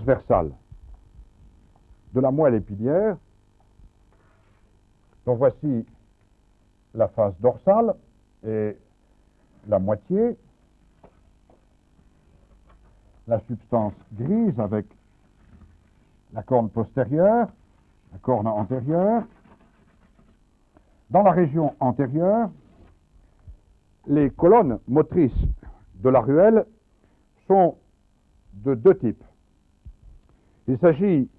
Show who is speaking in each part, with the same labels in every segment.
Speaker 1: transversale de la moelle épinière. Donc voici la face dorsale et la moitié, la substance grise avec la corne postérieure, la corne antérieure. Dans la région antérieure, les colonnes motrices de la ruelle sont de deux types. Il s'agit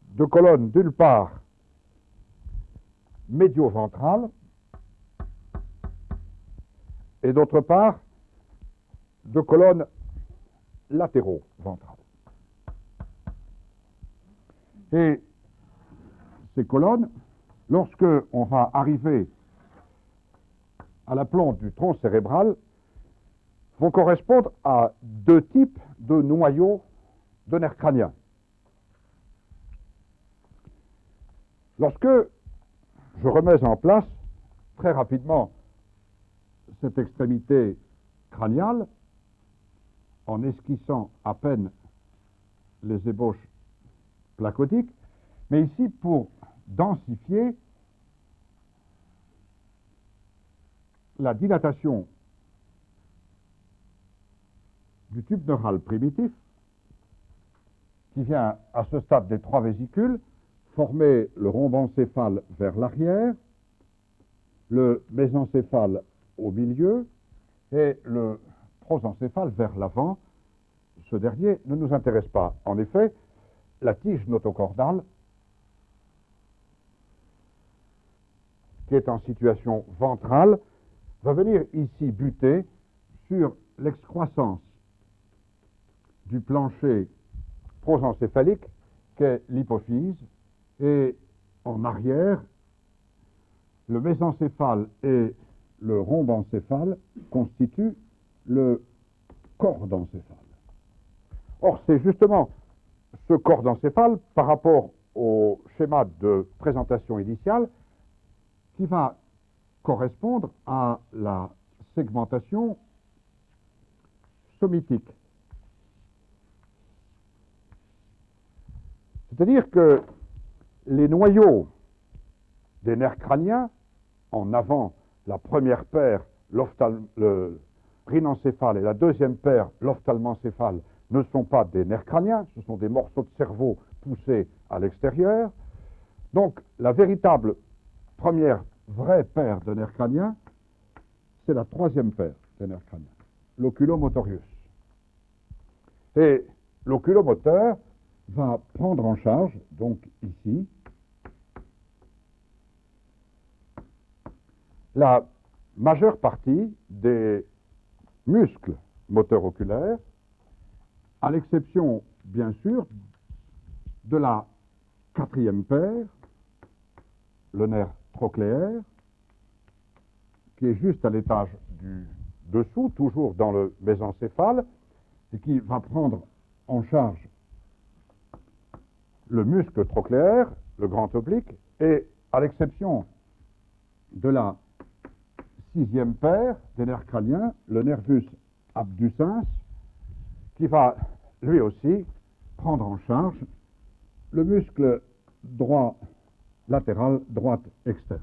Speaker 1: de colonnes d'une part médio-ventrales et d'autre part de colonnes latéraux-ventrales. Et ces colonnes, lorsque on va arriver à l'aplomb du tronc cérébral, vont correspondre à deux types de noyaux de nerfs crâniens. Lorsque je remets en place très rapidement cette extrémité crâniale, en esquissant à peine les ébauches placodiques, mais ici pour densifier la dilatation du tube neural primitif qui vient à ce stade des trois vésicules former le rhombencéphale vers l'arrière, le mésencéphale au milieu et le prosencéphale vers l'avant. Ce dernier ne nous intéresse pas. En effet, la tige notocordale, qui est en situation ventrale, va venir ici buter sur l'excroissance du plancher prosencéphalique qu'est l'hypophyse, et en arrière, le mésencéphale et le rhombencéphale constituent le cordencéphale. Or, c'est justement ce cordencéphale, par rapport au schéma de présentation initiale, qui va correspondre à la segmentation somitique. C'est-à-dire que les noyaux des nerfs crâniens, en avant la première paire, le rhinencéphale, et la deuxième paire, l'ophtalmencéphale, ne sont pas des nerfs crâniens, ce sont des morceaux de cerveau poussés à l'extérieur. Donc la véritable première vraie paire de nerfs crâniens, c'est la troisième paire de nerfs crâniens, l'oculomotorius. Et l'oculomoteur va prendre en charge, donc ici, la majeure partie des muscles moteurs oculaires, à l'exception, bien sûr, de la quatrième paire, le nerf trochléaire, qui est juste à l'étage du dessous, toujours dans le mésencéphale, et qui va prendre en charge le muscle trochléaire, le grand oblique, et à l'exception de la sixième paire des nerfs crâniens, le nervus abducens, qui va lui aussi prendre en charge le muscle droit latéral, droite externe.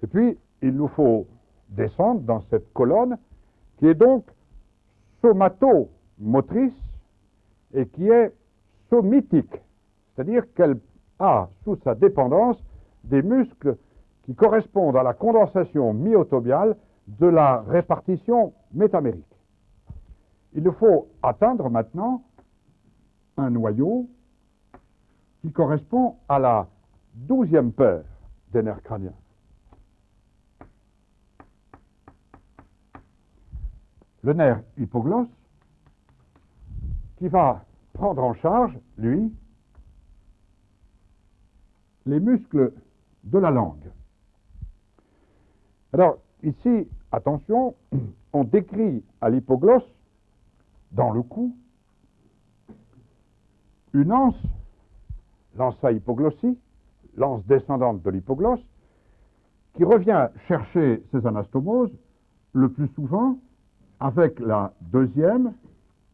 Speaker 1: Et puis, il nous faut descendre dans cette colonne qui est donc somatomotrice et qui est somitique, c'est-à-dire qu'elle a sous sa dépendance des muscles qui correspondent à la condensation myotobiale de la répartition métamérique. Il nous faut atteindre maintenant un noyau qui correspond à la 12e paire des nerfs crâniens. Le nerf hypoglosse, qui va prendre en charge, lui, les muscles de la langue. Alors, ici, attention, on décrit à l'hypoglosse, dans le cou, une anse, l'ansa hypoglossie, l'anse descendante de l'hypoglosse, qui revient chercher ses anastomoses le plus souvent avec la deuxième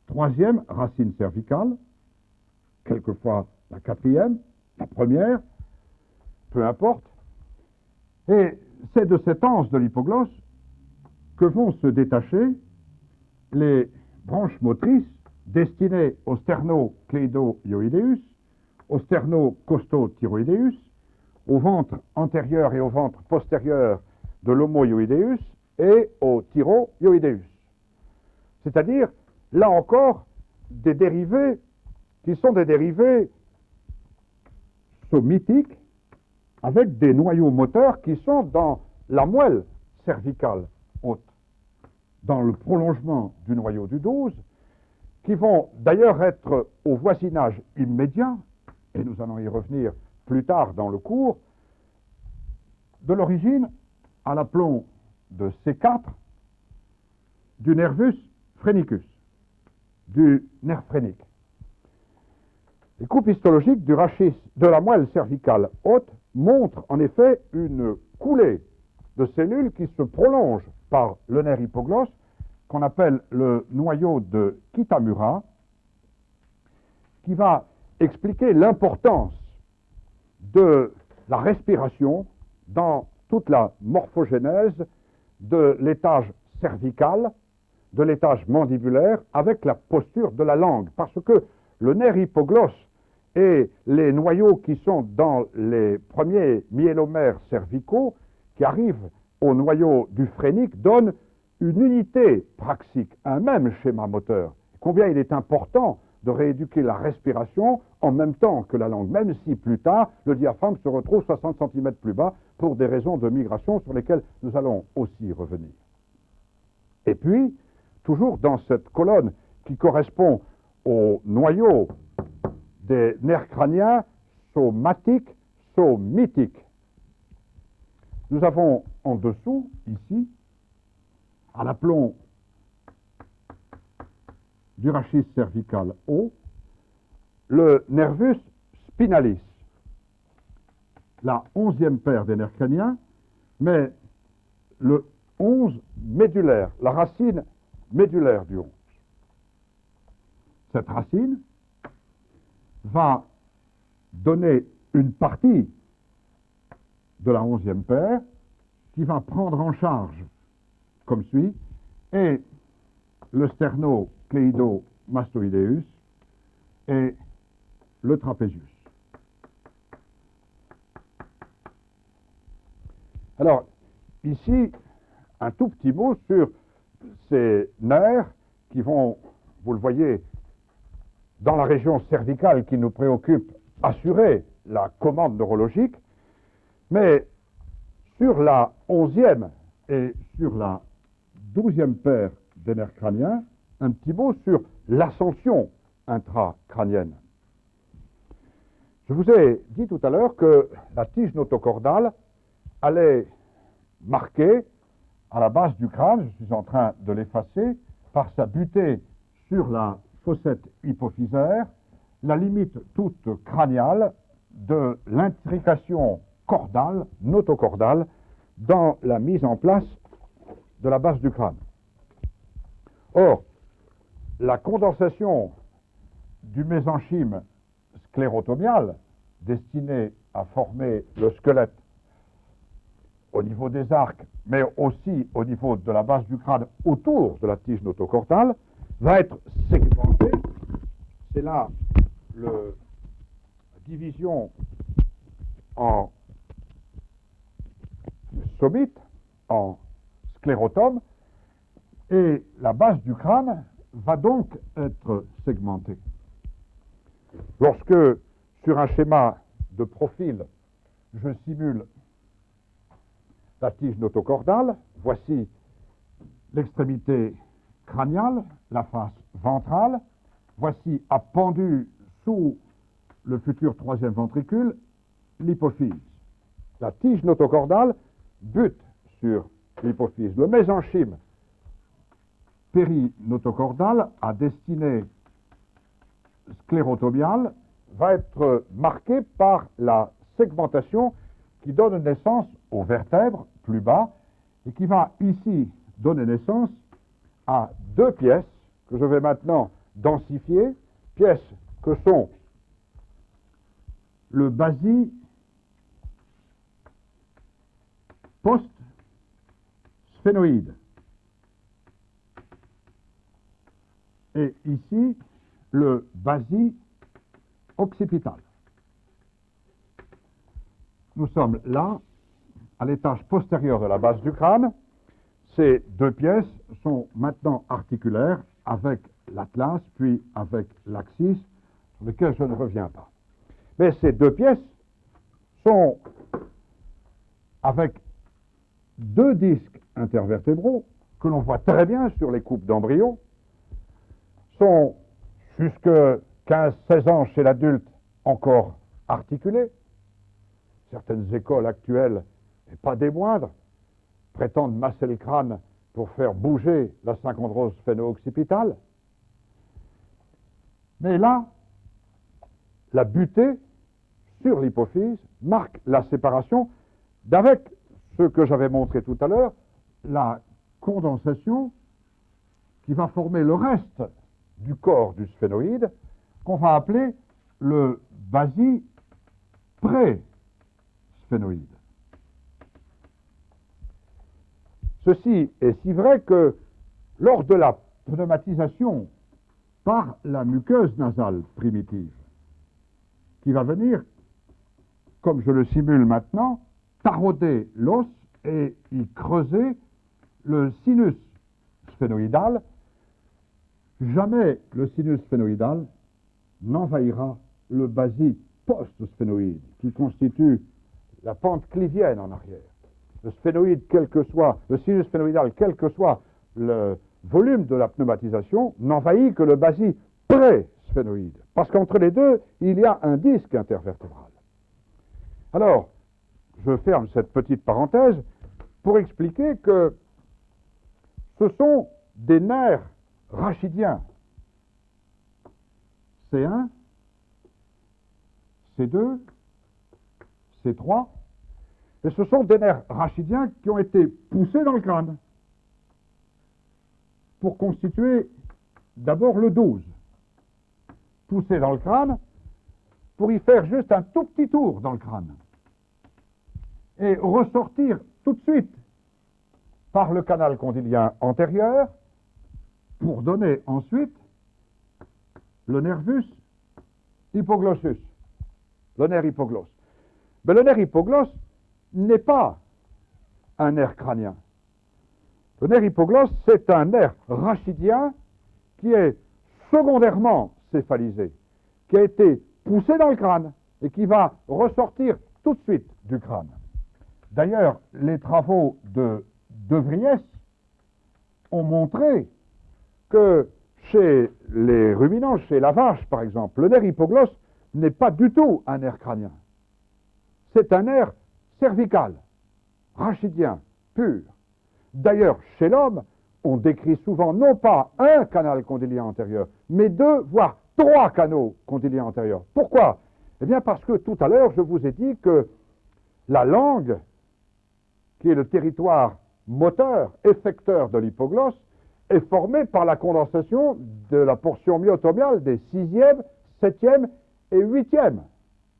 Speaker 1: troisième racine cervicale, quelquefois la quatrième, la première, peu importe. Et c'est de cet anse de l'hypoglosse que vont se détacher les branches motrices destinées au sternocléido-hyoïdeus, au sternocosto-thyroïdeus, au ventre antérieur et au ventre postérieur de l'homo-hyoïdeus et au thyro-hyoïdeus. C'est-à-dire, là encore, des dérivés qui sont des dérivés somitiques avec des noyaux moteurs qui sont dans la moelle cervicale haute, dans le prolongement du noyau du 12, qui vont d'ailleurs être au voisinage immédiat, et nous allons y revenir plus tard dans le cours, de l'origine à l'aplomb de C4 du nervus phrénicus, du nerf phrénique. Les coupes histologiques du rachis de la moelle cervicale haute montrent en effet une coulée de cellules qui se prolongent par le nerf hypoglosse, qu'on appelle le noyau de Kitamura, qui va expliquer l'importance de la respiration dans toute la morphogénèse de l'étage cervical, de l'étage mandibulaire, avec la posture de la langue. Parce que le nerf hypoglosse et les noyaux qui sont dans les premiers myélomères cervicaux, qui arrivent au noyau du phrénique, donnent une unité praxique, un même schéma moteur. Combien il est important de rééduquer la respiration en même temps que la langue, même si plus tard, le diaphragme se retrouve 60 cm plus bas pour des raisons de migration sur lesquelles nous allons aussi revenir. Et puis, toujours dans cette colonne qui correspond au noyau des nerfs crâniens somatiques, somitiques, nous avons en dessous, ici, à l'aplomb du rachis cervical haut, le nervus spinalis, la 11e paire des nerfs crâniens, mais le 11 médulaire, la racine médulaire du 11. Cette racine va donner une partie de la 11e paire qui va prendre en charge comme suit, et le sternocléido-mastoïdeus et le trapézius. Alors, ici, un tout petit mot sur ces nerfs qui vont, vous le voyez, dans la région cervicale qui nous préoccupe, assurer la commande neurologique, mais sur la 11e et sur la 12e paire des nerfs crâniens, un petit mot sur l'ascension intracrânienne. Je vous ai dit tout à l'heure que la tige notocordale allait marquer à la base du crâne, je suis en train de l'effacer, par sa butée sur la fossette hypophysaire, la limite toute crâniale de l'intrication cordale, notocordale, dans la mise en place de la base du crâne. Or, la condensation du mésenchyme sclérotomial, destiné à former le squelette au niveau des arcs, mais aussi au niveau de la base du crâne autour de la tige notocordale, va être segmentée. C'est là la division en somite, en sclérotome, et la base du crâne va donc être segmentée. Lorsque, sur un schéma de profil, je simule la tige notocordale, voici l'extrémité crâniale, la face ventrale, voici appendu sous le futur troisième ventricule, l'hypophyse. La tige notocordale bute sur l'hypophyse. Le mésenchyme périnotocordal à destinée sclérotomiale va être marqué par la segmentation qui donne naissance aux vertèbres plus bas et qui va ici donner naissance à deux pièces que je vais maintenant densifiées, pièces que sont le basis post-sphénoïde. Et ici, le basis occipital. Nous sommes là, à l'étage postérieur de la base du crâne. Ces deux pièces sont maintenant articulaires avec l'atlas, puis avec l'axis, sur lequel je ne reviens pas. Mais ces deux pièces sont avec deux disques intervertébraux, que l'on voit très bien sur les coupes d'embryons, sont jusque 15-16 ans chez l'adulte encore articulés. Certaines écoles actuelles, et pas des moindres, prétendent masser le crâne pour faire bouger la synchondrose sphéno-occipitale. Mais là, la butée sur l'hypophyse marque la séparation d'avec ce que j'avais montré tout à l'heure, la condensation qui va former le reste du corps du sphénoïde, qu'on va appeler le basis pré-sphénoïde. Ceci est si vrai que lors de la pneumatisation par la muqueuse nasale primitive, qui va venir, comme je le simule maintenant, tarauder l'os et y creuser le sinus sphénoïdal, jamais le sinus sphénoïdal n'envahira le basis post-sphénoïde, qui constitue la pente clivienne en arrière. Le sphénoïde, le sinus sphénoïdal, quel que soit le volume de la pneumatisation, n'envahit que le basis pré-sphénoïde. Parce qu'entre les deux, il y a un disque intervertébral. Alors, je ferme cette petite parenthèse pour expliquer que ce sont des nerfs rachidiens. C1, C2, C3, et ce sont des nerfs rachidiens qui ont été poussés dans le crâne pour constituer d'abord le 12. Poussés dans le crâne pour y faire juste un tout petit tour dans le crâne et ressortir tout de suite par le canal condylien antérieur pour donner ensuite le nervus hypoglossus, le nerf hypoglosse. Mais le nerf hypoglosse n'est pas un nerf crânien. Le nerf hypoglosse, c'est un nerf rachidien qui est secondairement céphalisé, qui a été poussé dans le crâne et qui va ressortir tout de suite du crâne. D'ailleurs, les travaux de Vries ont montré que chez les ruminants, chez la vache par exemple, le nerf hypoglosse n'est pas du tout un nerf crânien. C'est un nerf cervical, rachidien, pur. D'ailleurs, chez l'homme, on décrit souvent non pas un canal condylien antérieur, mais 2, voire 3 canaux condyliens antérieurs. Pourquoi? Eh bien parce que tout à l'heure, je vous ai dit que la langue, qui est le territoire moteur, effecteur de l'hypoglosse, est formée par la condensation de la portion myotomiale des 6e, 7e et 8e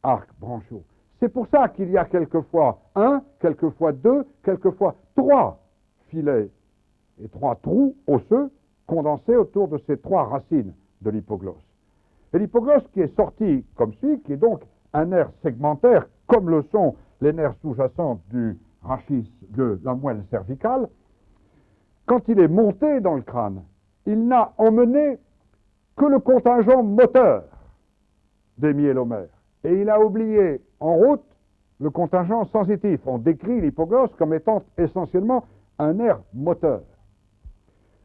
Speaker 1: arcs branchiaux. C'est pour ça qu'il y a quelquefois 1, quelquefois 2, quelquefois 3 filets et 3 trous osseux condensés autour de ces 3 racines de l'hypoglosse. Et l'hypoglosse qui est sorti comme suit, qui est donc un nerf segmentaire, comme le sont les nerfs sous-jacents du rachis de la moelle cervicale, quand il est monté dans le crâne, il n'a emmené que le contingent moteur des myélomères. Et il a oublié en route le contingent sensitif. On décrit l'hypoglosse comme étant essentiellement un nerf moteur.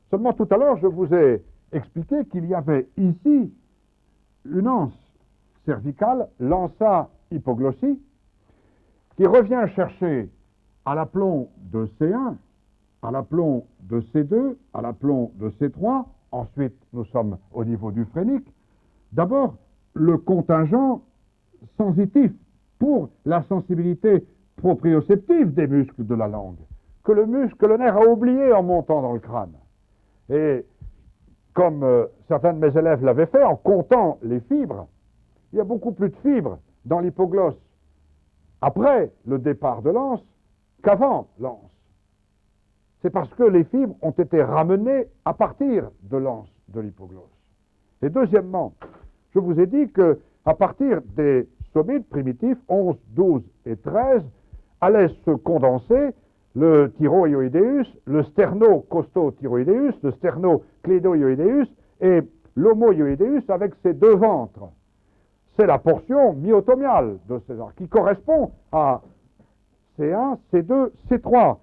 Speaker 1: Seulement tout à l'heure, je vous ai expliqué qu'il y avait ici une anse cervicale, l'ansa hypoglossie, qui revient chercher à l'aplomb de C1, à l'aplomb de C2, à l'aplomb de C3, ensuite nous sommes au niveau du phrénique, d'abord le contingent sensitif pour la sensibilité proprioceptive des muscles de la langue, que le nerf a oublié en montant dans le crâne. Et comme certains de mes élèves l'avaient fait en comptant les fibres. Il y a beaucoup plus de fibres dans l'hypoglosse après le départ de l'anse qu'avant l'anse. C'est parce que les fibres ont été ramenées à partir de l'anse de l'hypoglosse. Et deuxièmement, je vous ai dit qu'à partir des somites primitifs, 11, 12 et 13, allait se condenser le thyroïoïdeus, le sterno-costothyroïdeus, le sterno-clédoïoïdeus et l'homoïoïdeus avec ses deux ventres. C'est la portion myotomiale de ces arcs qui correspond à C1, C2, C3.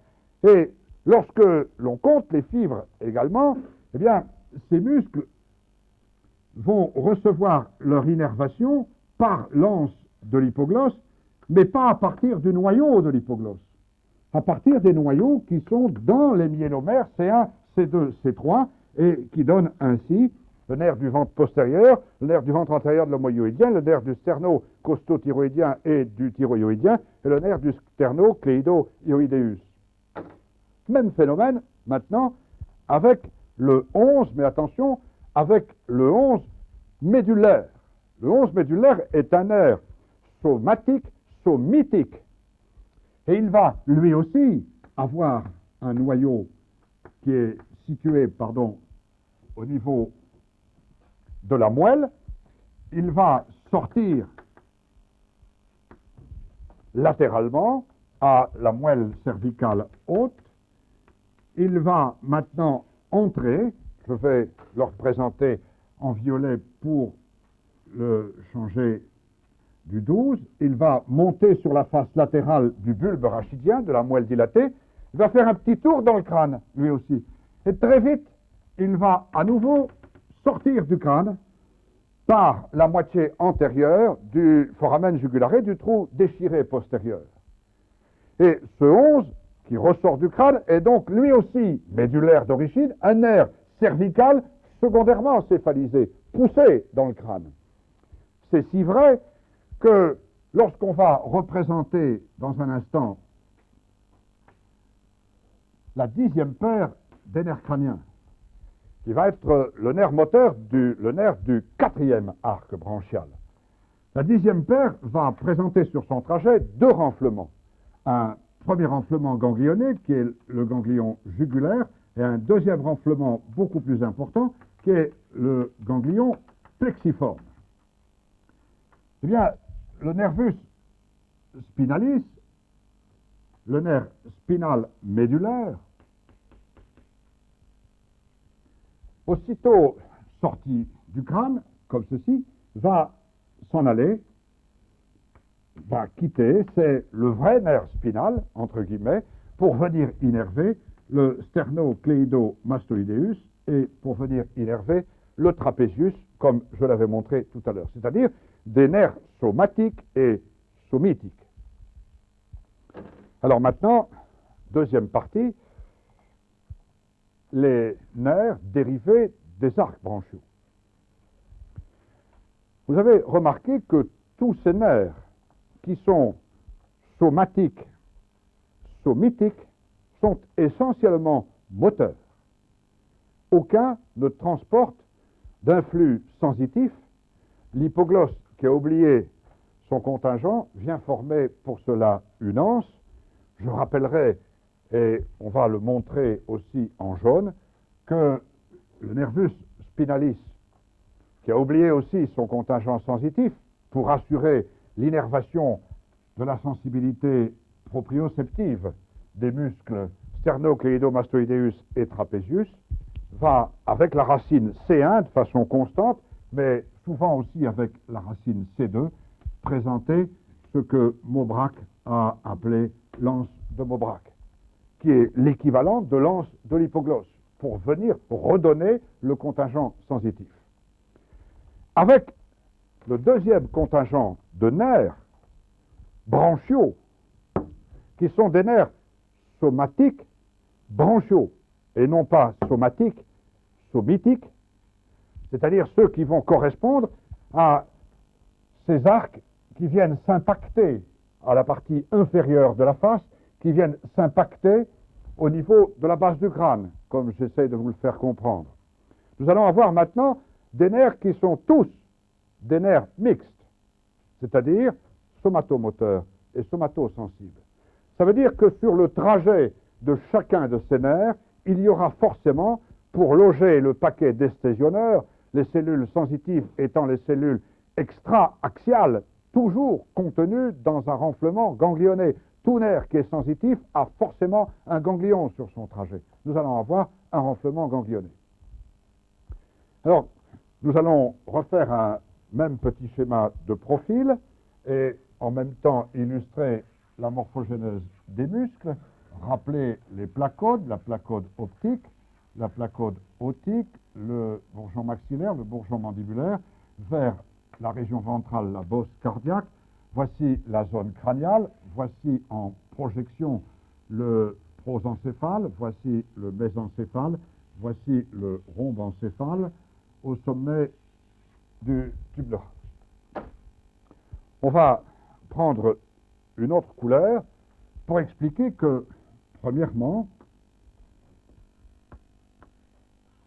Speaker 1: Et lorsque l'on compte les fibres également, eh bien, ces muscles vont recevoir leur innervation par l'anse de l'hypoglosse, mais pas à partir du noyau de l'hypoglosse, à partir des noyaux qui sont dans les myélomères C1, C2, C3, et qui donnent ainsi le nerf du ventre postérieur, le nerf du ventre antérieur de l'homoïoïdien, le nerf du sterno-costothyroïdien et du thyroïoïdien, et le nerf du sterno-cléido-ioïdeus. Même phénomène, maintenant, avec le 11, mais attention, avec le 11 médulaire. Le 11 médulaire est un nerf somatique, somitique. Et il va, lui aussi, avoir un noyau qui est situé, au niveau de la moelle. Il va sortir latéralement à la moelle cervicale haute. Il va maintenant entrer, je vais le représenter en violet pour le changer du 12, il va monter sur la face latérale du bulbe rachidien, de la moelle dilatée, il va faire un petit tour dans le crâne, lui aussi. Et très vite, il va à nouveau sortir du crâne par la moitié antérieure du foramen jugulare, du trou déchiré postérieur. Et ce 11, qui ressort du crâne, est donc lui aussi médulaire d'origine, un nerf cervical secondairement céphalisé, poussé dans le crâne. C'est si vrai que lorsqu'on va représenter dans un instant la 10e paire des nerfs crâniens, qui va être le nerf moteur, le nerf du 4e arc branchial, la 10e paire va présenter sur son trajet deux renflements. Un premier renflement ganglionné, qui est le ganglion jugulaire, et un deuxième renflement beaucoup plus important, qui est le ganglion plexiforme. Eh bien, le nervus spinalis, le nerf spinal médulaire, aussitôt sorti du crâne, comme ceci, va s'en aller, va quitter, c'est le vrai nerf spinal, entre guillemets, pour venir innerver le sternocléido-mastoïdeus et pour venir innerver le trapézius, comme je l'avais montré tout à l'heure, c'est-à-dire des nerfs somatiques et somitiques. Alors maintenant, deuxième partie, les nerfs dérivés des arcs branchiaux. Vous avez remarqué que tous ces nerfs qui sont somatiques, somitiques, sont essentiellement moteurs. Aucun ne transporte d'un flux sensitif. L'hypoglosse, qui a oublié son contingent, vient former pour cela une anse. Je rappellerai, et on va le montrer aussi en jaune, que le nervus spinalis, qui a oublié aussi son contingent sensitif, pour assurer l'innervation de la sensibilité proprioceptive des muscles sternocléido-mastoïdeus et trapézius, va avec la racine C1 de façon constante, mais souvent aussi avec la racine C2, présenter ce que Maubrac a appelé l'anse de Maubrac, qui est l'équivalent de l'anse de l'hypoglosse, pour venir redonner le contingent sensitif. Avec le deuxième contingent de nerfs branchiaux, qui sont des nerfs somatiques branchiaux, et non pas somatiques, somitiques, c'est-à-dire ceux qui vont correspondre à ces arcs qui viennent s'impacter à la partie inférieure de la face, qui viennent s'impacter au niveau de la base du crâne, comme j'essaie de vous le faire comprendre. Nous allons avoir maintenant des nerfs qui sont tous des nerfs mixtes, c'est-à-dire somatomoteurs et somatosensibles. Ça veut dire que sur le trajet de chacun de ces nerfs, il y aura forcément, pour loger le paquet d'estésionneurs, les cellules sensitives étant les cellules extra-axiales, toujours contenues dans un renflement ganglionné. Tout nerf qui est sensitif a forcément un ganglion sur son trajet. Nous allons avoir un renflement ganglionné. Alors, nous allons refaire un même petit schéma de profil et en même temps illustrer la morphogénèse des muscles, rappeler les placodes, la placode optique, la placode otique, le bourgeon maxillaire, le bourgeon mandibulaire, vers la région ventrale, la bosse cardiaque. Voici la zone crâniale, voici en projection le prosencéphale, voici le mésencéphale, voici le rhombencéphale au sommet du tube neural. On va prendre une autre couleur pour expliquer que, premièrement,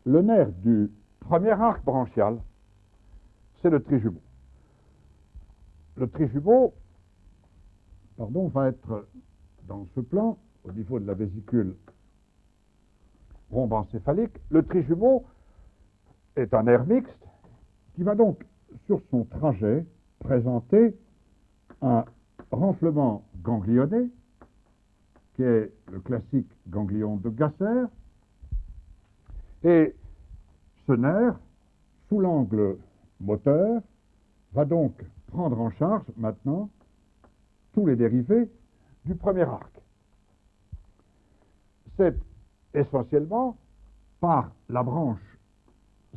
Speaker 1: le nerf du premier arc branchial, c'est le trijumeau. Le trijumeau, va être dans ce plan, au niveau de la vésicule rhombencéphalique. Le trijumeau est un nerf mixte qui va donc, sur son trajet, présenter un renflement ganglionné, qui est le classique ganglion de Gasser. Et ce nerf, sous l'angle moteur, va donc prendre en charge maintenant tous les dérivés du premier arc. C'est essentiellement par la branche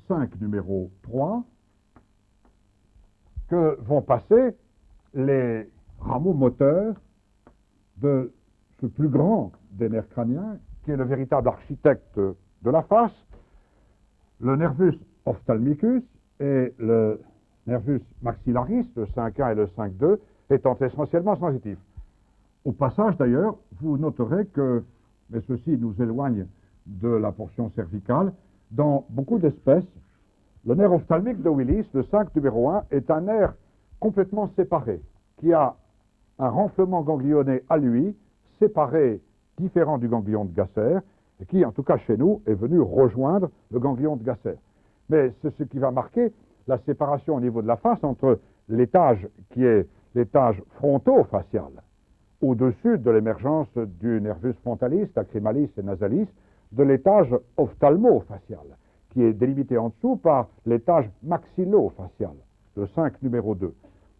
Speaker 1: 5 numéro 3 que vont passer les rameaux moteurs de ce plus grand des nerfs crâniens, qui est le véritable architecte de la face, le nervus ophtalmicus et le nervus maxillaris, le 5.1 et le 5.2, étant essentiellement sensitifs. Au passage, d'ailleurs, vous noterez que, mais ceci nous éloigne de la portion cervicale, dans beaucoup d'espèces, le nerf ophtalmique de Willis, le 5 numéro 1, est un nerf complètement séparé, qui a un renflement ganglionné à lui, séparé, différent du ganglion de Gasser, et qui, en tout cas chez nous, est venu rejoindre le ganglion de Gasser. Mais c'est ce qui va marquer la séparation au niveau de la face entre l'étage qui est l'étage fronto-facial, au-dessus de l'émergence du nervus frontalis, lacrymalis et nasalis, de l'étage ophtalmo-facial, qui est délimité en dessous par l'étage maxillo-facial, le 5 numéro 2.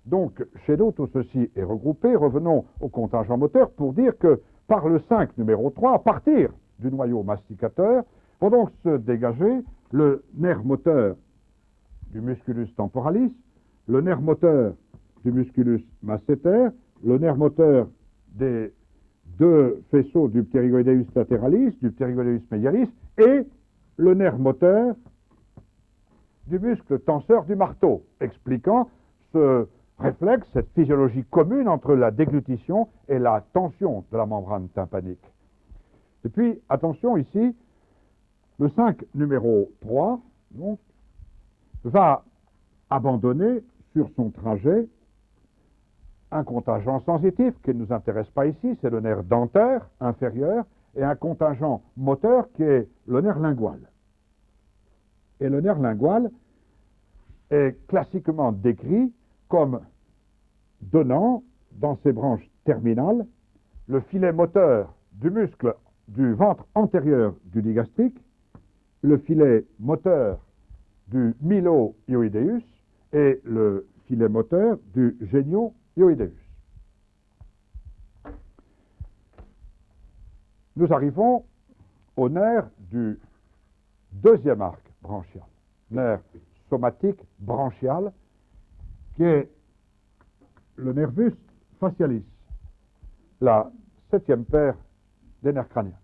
Speaker 1: Donc, chez nous, tout ceci est regroupé. Revenons au contingent moteur pour dire que par le 5 numéro 3, à partir du noyau masticateur, vont donc se dégager le nerf moteur du musculus temporalis, le nerf moteur du musculus masséter, le nerf moteur des deux faisceaux du pterygoideus lateralis, du pterygoideus medialis, et le nerf moteur du muscle tenseur du marteau, expliquant ce réflexe, cette physiologie commune entre la déglutition et la tension de la membrane tympanique. Et puis, attention ici, le 5 numéro 3, donc, va abandonner sur son trajet un contingent sensitif qui ne nous intéresse pas ici, c'est le nerf dentaire inférieur, et un contingent moteur qui est le nerf lingual. Et le nerf lingual est classiquement décrit comme donnant, dans ses branches terminales, le filet moteur du muscle du ventre antérieur du digastrique, le filet moteur du mylo-hyoïdeus et le filet moteur du génio-hyoïdeus. Nous arrivons au nerf du deuxième arc branchial, nerf somatique branchial, qui est le nervus facialis, la septième paire des nerfs crâniens.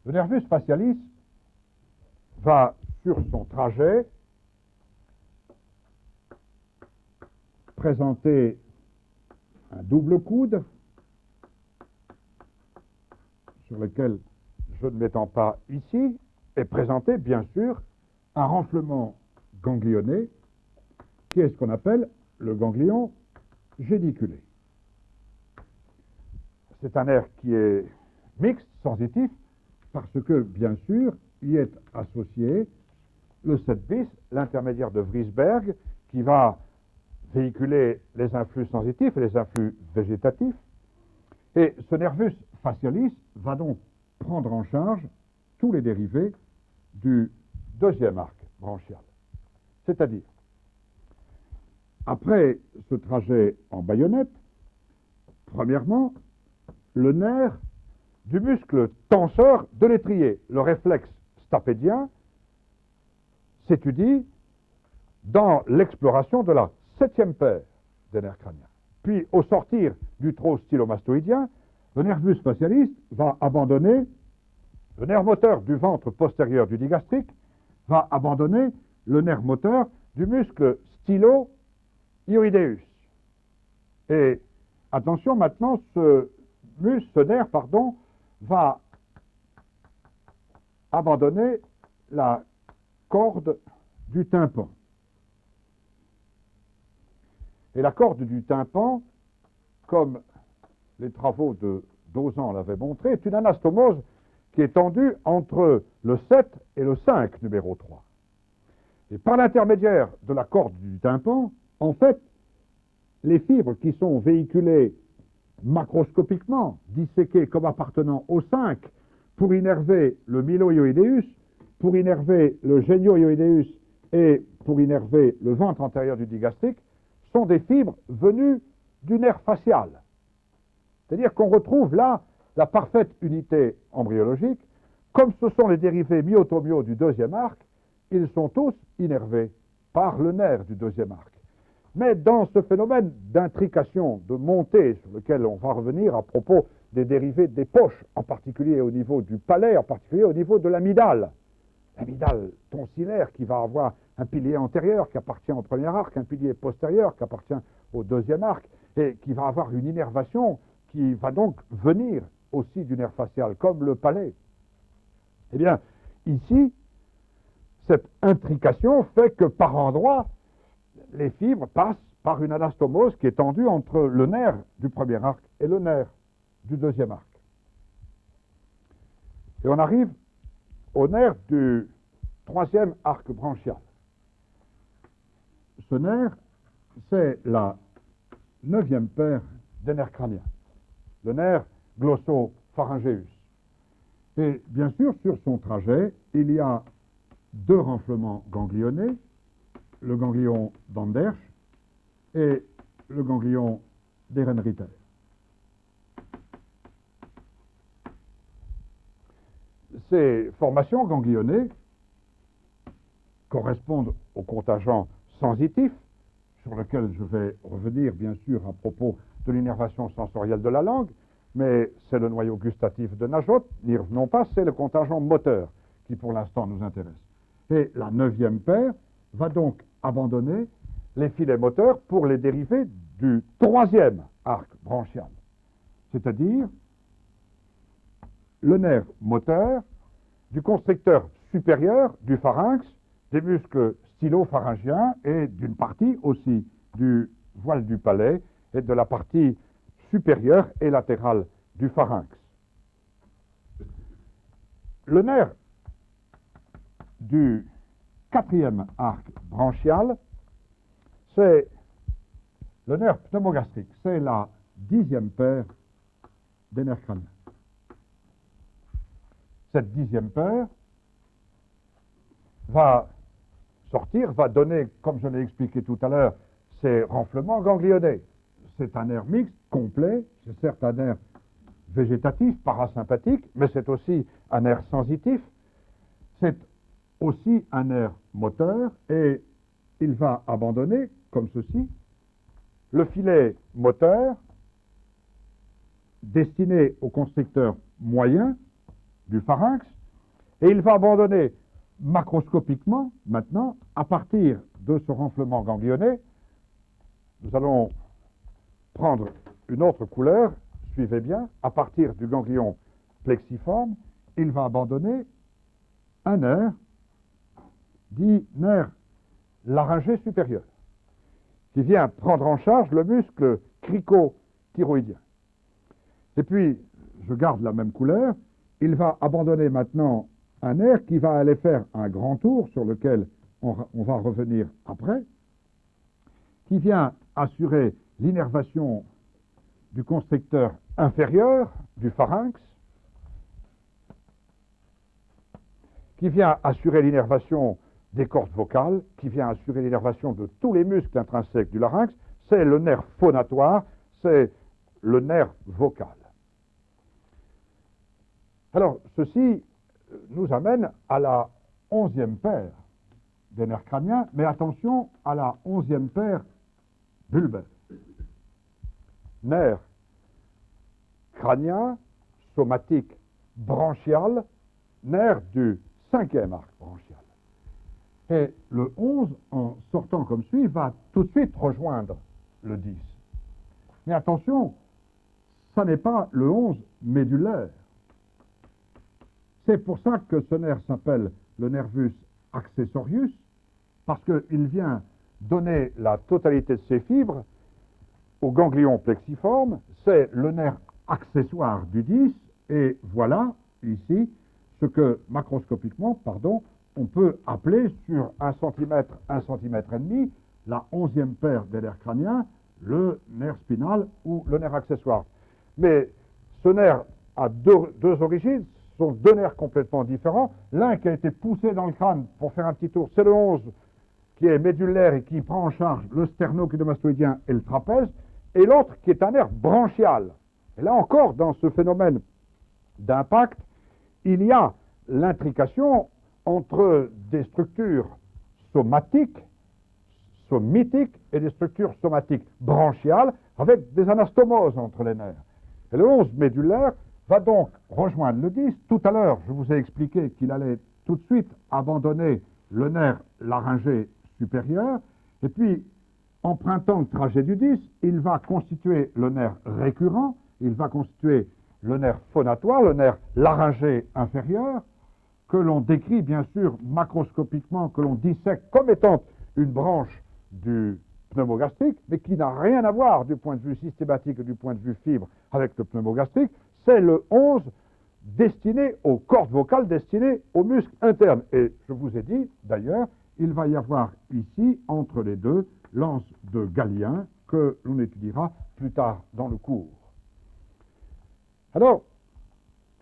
Speaker 1: Le nervus facialis va, sur son trajet, présenter un double coude sur lequel je ne m'étends pas ici, et présenter bien sûr un renflement ganglionné qui est ce qu'on appelle le ganglion géniculé. C'est un nerf qui est mixte, sensitif, parce que, bien sûr, y est associé le 7 bis, l'intermédiaire de Vriesberg, qui va véhiculer les influx sensitifs et les influx végétatifs. Et ce nervus facialis va donc prendre en charge tous les dérivés du deuxième arc branchial. C'est-à-dire, après ce trajet en baïonnette, premièrement, le nerf du muscle tenseur de l'étrier, le réflexe stapédien, s'étudie dans l'exploration de la 7e paire des nerfs crâniens. Puis, au sortir du trot stylomastoïdien, le nervus facialis va abandonner le nerf moteur du ventre postérieur du digastrique, va abandonner le nerf moteur du muscle stylo-hyoïdeus. Et attention, maintenant, ce nerf, va abandonner la corde du tympan. Et la corde du tympan, comme les travaux de Dozan l'avaient montré, est une anastomose qui est tendue entre le 7 et le 5, numéro 3. Et par l'intermédiaire de la corde du tympan, en fait, les fibres qui sont véhiculées macroscopiquement, disséquées comme appartenant au 5, pour innerver le mylohyoïdeus, pour innerver le géniohyoïdeus et pour innerver le ventre antérieur du digastrique, sont des fibres venues du nerf facial. C'est-à-dire qu'on retrouve là la parfaite unité embryologique. Comme ce sont les dérivés myotomiaux du deuxième arc, ils sont tous innervés par le nerf du deuxième arc. Mais dans ce phénomène d'intrication, de montée, sur lequel on va revenir à propos des dérivés des poches, en particulier au niveau du palais, en particulier au niveau de l'amygdale tonsillaire qui va avoir un pilier antérieur qui appartient au premier arc, un pilier postérieur qui appartient au deuxième arc, et qui va avoir une innervation qui va donc venir aussi du nerf facial, comme le palais. Eh bien, ici, cette intrication fait que par endroits, les fibres passent par une anastomose qui est tendue entre le nerf du premier arc et le nerf du deuxième arc. Et on arrive au nerf du troisième arc branchial. Ce nerf, c'est la 9e paire des nerfs crâniens, le nerf glossopharyngéus. Et bien sûr, sur son trajet, il y a 2 renflements ganglionnés, le ganglion d'Andersch et le ganglion d'Ehrenreiter. Ces formations ganglionnées correspondent au contingent sensitif, sur lequel je vais revenir bien sûr à propos de l'innervation sensorielle de la langue, mais c'est le noyau gustatif de Najot, n'y revenons pas, c'est le contingent moteur qui pour l'instant nous intéresse. Et la 9e paire va donc abandonner les filets moteurs pour les dérivés du 3e arc branchial, c'est-à-dire le nerf moteur du constricteur supérieur du pharynx, des muscles stylopharyngiens et d'une partie aussi du voile du palais et de la partie supérieure et latérale du pharynx. Le nerf du 4e arc branchial, c'est le nerf pneumogastrique, c'est la 10e paire des nerfs crâniens. Cette 10e paire va sortir, va donner, comme je l'ai expliqué tout à l'heure, ces renflements ganglionnés. C'est un nerf mixte, complet, c'est certes un nerf végétatif, parasympathique, mais c'est aussi un nerf sensitif, c'est aussi un nerf moteur, et il va abandonner, comme ceci, le filet moteur destiné au constricteur moyen du pharynx, et il va abandonner macroscopiquement, maintenant, à partir de ce renflement ganglionné, nous allons prendre une autre couleur, suivez bien, à partir du ganglion plexiforme, il va abandonner un nerf dit nerf laryngé supérieur, qui vient prendre en charge le muscle cricothyroïdien. Et puis, je garde la même couleur, il va abandonner maintenant un nerf qui va aller faire un grand tour sur lequel on va revenir après, qui vient assurer l'innervation du constricteur inférieur du pharynx, qui vient assurer l'innervation des cordes vocales, qui vient assurer l'innervation de tous les muscles intrinsèques du larynx. C'est le nerf phonatoire, c'est le nerf vocal. Alors, ceci nous amène à la 11e paire des nerfs crâniens, mais attention à la 11e paire bulbaire. Nerf crânien, somatique, branchial, nerf du 5e arc branchial. Et le 11, en sortant comme suit, va tout de suite rejoindre le 10. Mais attention, ça n'est pas le 11 médulaire. C'est pour ça que ce nerf s'appelle le nervus accessorius, parce qu'il vient donner la totalité de ses fibres au ganglion plexiforme. C'est le nerf accessoire du 10, et voilà, ici, ce que macroscopiquement, on peut appeler sur 1 cm, 1 cm et demi, la 11e paire des nerfs crâniens, le nerf spinal ou le nerf accessoire. Mais ce nerf a deux origines, ce sont deux nerfs complètement différents. L'un qui a été poussé dans le crâne pour faire un petit tour, c'est le 11 qui est médulaire et qui prend en charge le sternocleidomastoïdien et le trapèze, et l'autre qui est un nerf branchial. Et là encore, dans ce phénomène d'impact, il y a l'intrication entre des structures somatiques et des structures somatiques branchiales, avec des anastomoses entre les nerfs. Et le 11 médulaire va donc rejoindre le 10. Tout à l'heure, je vous ai expliqué qu'il allait tout de suite abandonner le nerf laryngé supérieur, et puis, empruntant le trajet du 10, il va constituer le nerf récurrent, il va constituer le nerf phonatoire, le nerf laryngé inférieur, que l'on décrit bien sûr macroscopiquement, que l'on dissèque comme étant une branche du pneumogastrique, mais qui n'a rien à voir du point de vue systématique et du point de vue fibre avec le pneumogastrique. C'est le 11 destiné aux cordes vocales, destiné aux muscles internes. Et je vous ai dit, d'ailleurs, il va y avoir ici, entre les deux, l'anse de Gallien, que l'on étudiera plus tard dans le cours. Alors,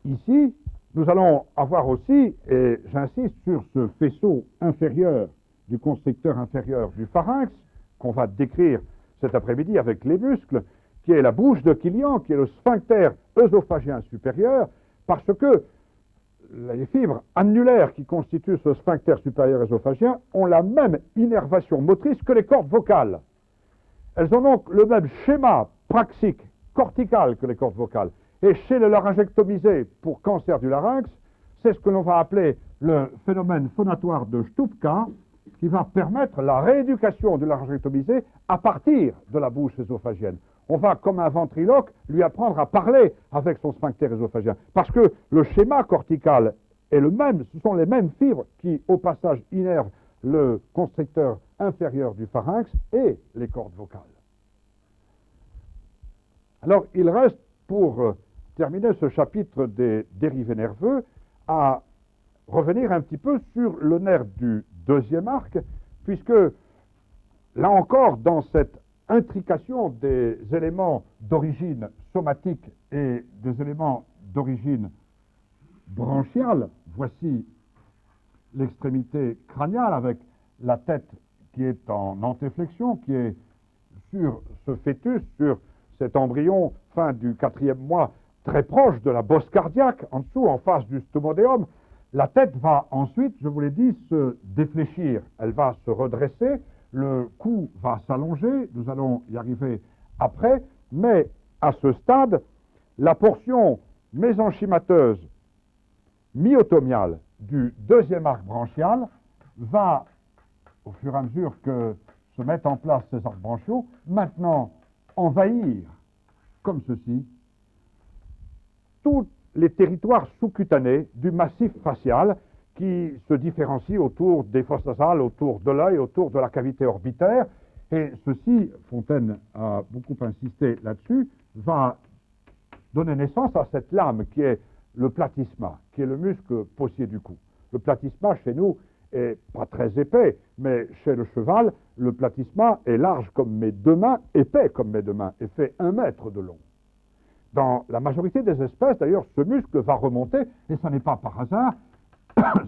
Speaker 1: ici, nous allons avoir aussi, et j'insiste sur ce faisceau inférieur du constricteur inférieur du pharynx, qu'on va décrire cet après-midi avec les muscles, qui est la bouche de Killian, qui est le sphincter œsophagien supérieur, parce que les fibres annulaires qui constituent ce sphincter supérieur œsophagien ont la même innervation motrice que les cordes vocales. Elles ont donc le même schéma praxique, cortical que les cordes vocales. Et chez le laryngectomisé pour cancer du larynx, c'est ce que l'on va appeler le phénomène phonatoire de Stupka, qui va permettre la rééducation du laryngectomisé à partir de la bouche œsophagienne. On va, comme un ventriloque, lui apprendre à parler avec son sphincter œsophagien. Parce que le schéma cortical est le même, ce sont les mêmes fibres qui, au passage, innervent le constricteur inférieur du pharynx et les cordes vocales. Alors, il reste, pour terminer ce chapitre des dérivés nerveux, à revenir un petit peu sur le nerf du deuxième arc, puisque, là encore, dans cette intrication des éléments d'origine somatique et des éléments d'origine branchiale, voici l'extrémité crâniale avec la tête qui est en antéflexion, qui est sur ce fœtus, sur cet embryon fin du 4e mois, très proche de la bosse cardiaque, en dessous, en face du stomodéum. La tête va ensuite, je vous l'ai dit, se défléchir. Elle va se redresser, le cou va s'allonger, nous allons y arriver après, mais à ce stade, la portion mésenchymateuse myotomiale du deuxième arc branchial va, au fur et à mesure que se mettent en place ces arcs branchiaux, maintenant envahir, comme ceci, tous les territoires sous-cutanés du massif facial qui se différencient autour des fosses nasales, autour de l'œil, autour de la cavité orbitaire. Et ceci, Fontaine a beaucoup insisté là-dessus, va donner naissance à cette lame qui est le platysma, qui est le muscle possier du cou. Le platysma, chez nous, est pas très épais, mais chez le cheval, le platysma est large comme mes deux mains, épais comme mes deux mains, et fait 1 mètre de long. Dans la majorité des espèces, d'ailleurs, ce muscle va remonter, et ce n'est pas par hasard,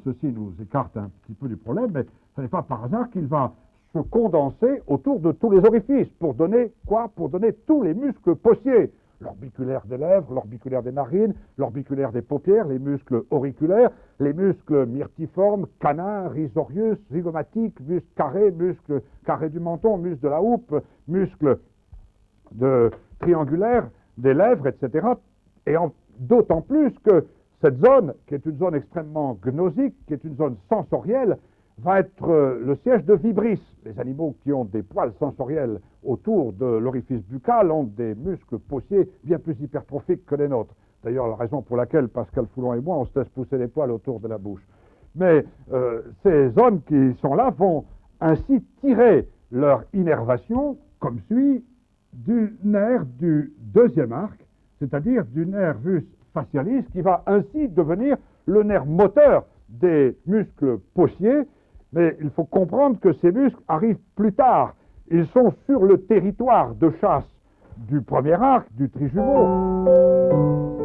Speaker 1: ceci nous écarte un petit peu du problème, mais ce n'est pas par hasard qu'il va se condenser autour de tous les orifices, pour donner quoi? Pour donner tous les muscles possiers. L'orbiculaire des lèvres, l'orbiculaire des narines, l'orbiculaire des paupières, les muscles auriculaires, les muscles myrtiformes, canins, risorius, zygomatiques, muscles carrés du menton, muscles de la houppe, muscles triangulaires des lèvres, etc. Et d'autant plus que cette zone, qui est une zone extrêmement gnosique, qui est une zone sensorielle, va être le siège de Vibris. Les animaux qui ont des poils sensoriels autour de l'orifice buccal ont des muscles possiers bien plus hypertrophiques que les nôtres. D'ailleurs, la raison pour laquelle Pascal Foulon et moi, on se laisse pousser les poils autour de la bouche. Mais ces zones qui sont là vont ainsi tirer leur innervation, comme suit, du nerf du deuxième arc, c'est-à-dire du nervus facialis, qui va ainsi devenir le nerf moteur des muscles possiers. Mais il faut comprendre que ces muscles arrivent plus tard. Ils sont sur le territoire de chasse du premier arc, du trijumeau.